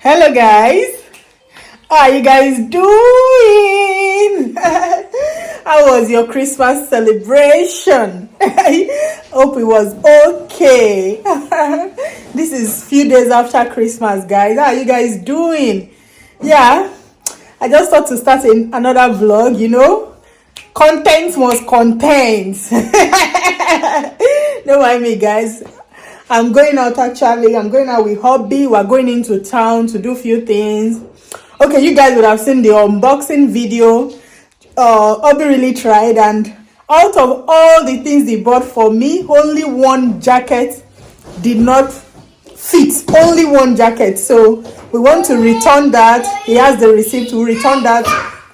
Hello guys, how are you guys doing? How was your Christmas celebration? Hope it was okay. This is few days after Christmas, guys. How are you guys doing? Yeah, I just thought to start another vlog, content must content. Don't mind me, guys. I'm going out actually. I'm going out with Hubby. We're going into town to do a few things. Okay, you guys would have seen the unboxing video. Hubby really tried, and out of all the things he bought for me, only one jacket did not fit. Only one jacket. So we want to return that. He has the receipt to return that.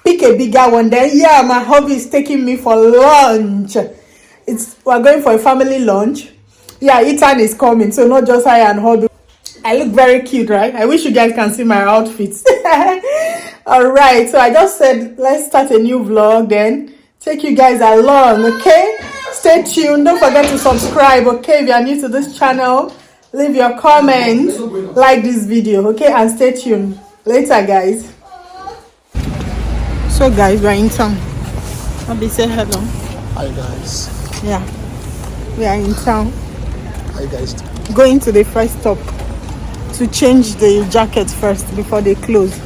Pick a bigger one. Then yeah, my hubby is taking me for lunch. We're going for a family lunch. Yeah, Ethan is coming, so not just I and hubby. I look very cute, right? I wish you guys can see my outfits. All right, so I just said let's start a new vlog, then take you guys along. Okay, stay tuned. Don't forget to subscribe. Okay, if you are new to this channel, leave your comment, like this video. Okay, and stay tuned. Later, guys. So guys, we're in town. Hubby, say hello. Hi guys. Yeah, we are in town. How you guys doing? Going to the first stop to change the jacket first before they close.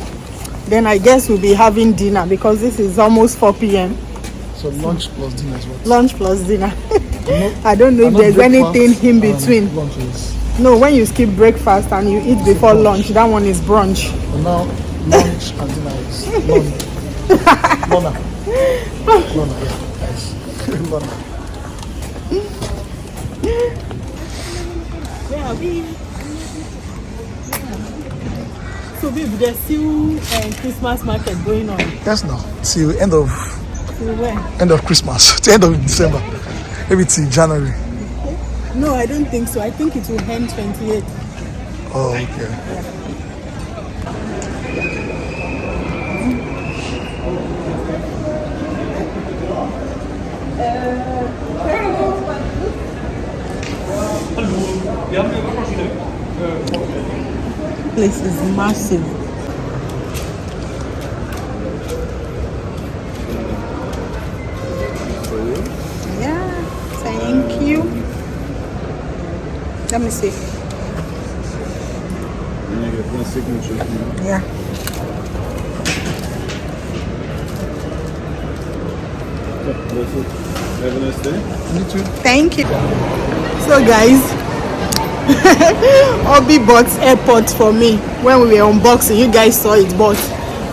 Then I guess we'll be having dinner because this is almost 4 p.m. So lunch plus dinner is what? Lunch plus dinner. I don't know if there's anything in between. Lunch is... No, when you skip breakfast and you eat before lunch, that one is brunch. But now lunch and dinner is Lona. Lona, yeah, guys. Lona. So babe, there's still Christmas market going on. Yes, no. Till end of Christmas. Till end of December. Maybe till January. No, I don't think so. I think it will end 28th. Oh, okay. Place is massive. Yeah, thank you. Let me see. Yeah. Have a nice day. You too. Thank you. So guys, Hubby bought AirPods for me when we were unboxing. You guys saw it, but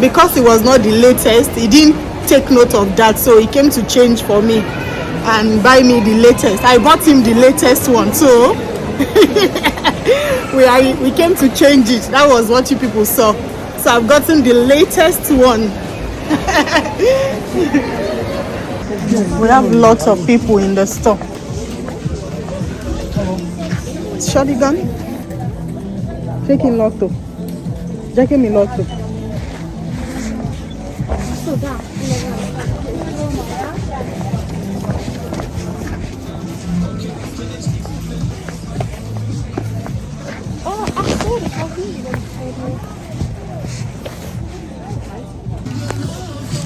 because it was not the latest, he didn't take note of that, so he came to change for me and buy me the latest. I bought him the latest one, so we came to change it. That was what you people saw. So I've gotten the latest one. We have lots of people in the store. Shotty gun? Taking lotto. Jacking me lotto.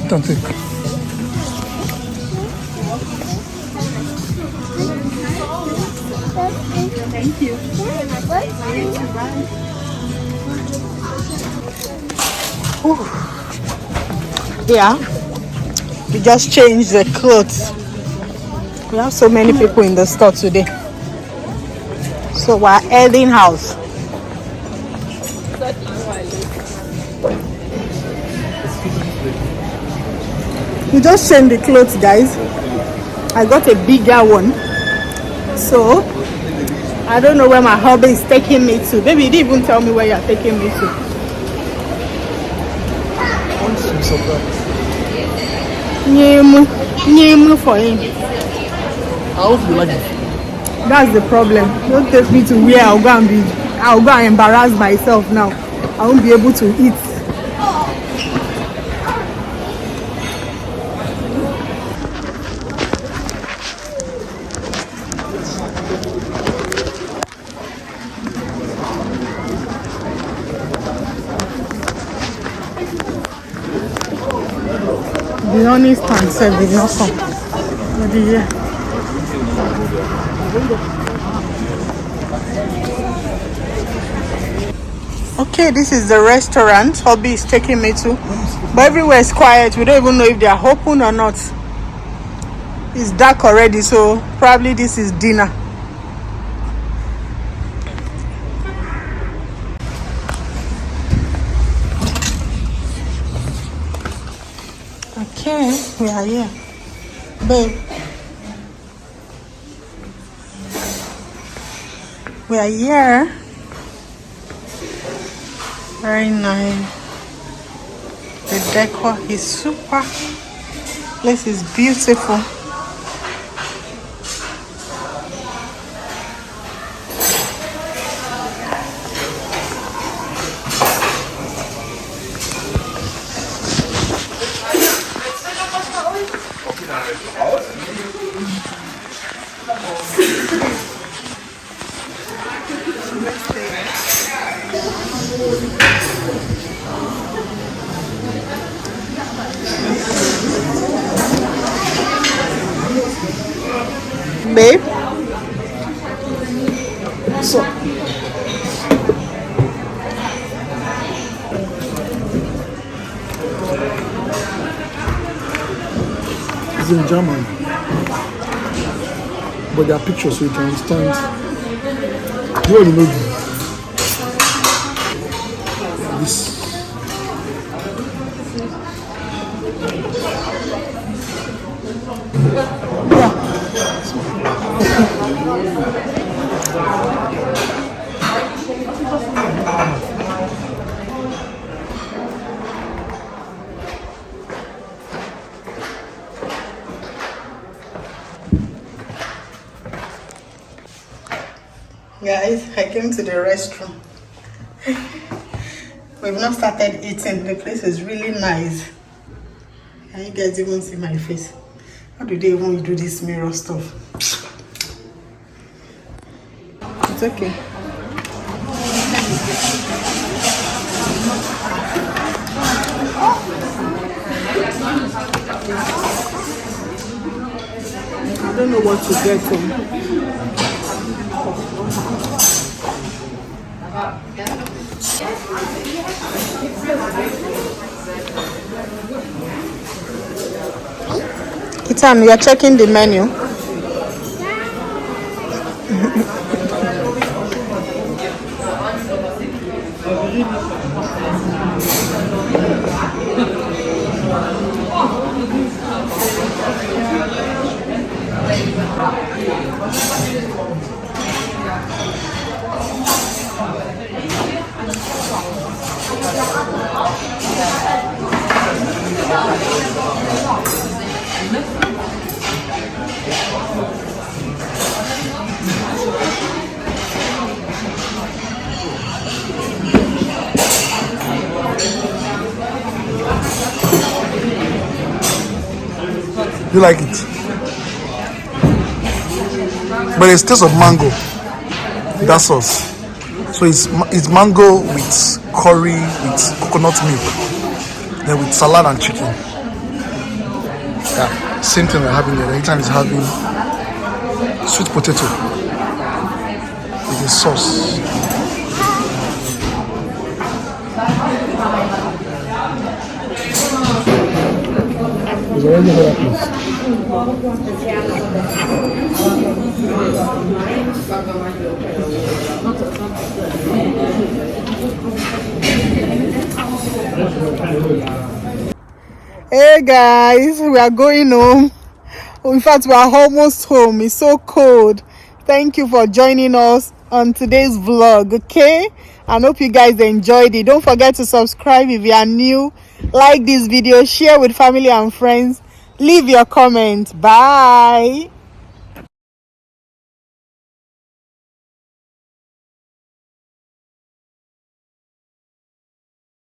Don't take. Thank you. Yeah, we just changed the clothes. We have so many people in the store today, so we're heading house. We just changed the clothes, guys. I got a bigger one, so I don't know where my hubby is taking me to. Baby, you didn't even tell me where you're taking me to. Nyemu for him. I hope you like it. That's the problem. Don't take me to where I'll go and embarrass myself now. I won't be able to eat. The honey stand said did not come. But yeah. Okay, this is the restaurant Hubby is taking me to. But everywhere is quiet. We don't even know if they are open or not. It's dark already, so probably this is dinner. Okay, we are here. Babe. We are here. Very nice. The decor is super. Place is beautiful. Babe, so it's in German, but there are pictures so you can understand. You already know this. guys, I came to the restroom. We've not started eating. The place is really nice. Can you guys even see my face? How do they even do this mirror stuff? It's okay. I don't know what to get from. Kitan, we are checking the menu. You like it? But it's taste of mango. That sauce. So it's mango with curry, with coconut milk, then with salad and chicken. Yeah, same thing we're having there. Anytime is having sweet potato with a sauce. It's already very nice. Hey guys, we are going home. In fact, we are almost home. It's so cold. Thank you for joining us on today's vlog. Okay, I hope you guys enjoyed it. Don't forget to subscribe if you are new. Like this video, share with family and friends, leave your comments. Bye.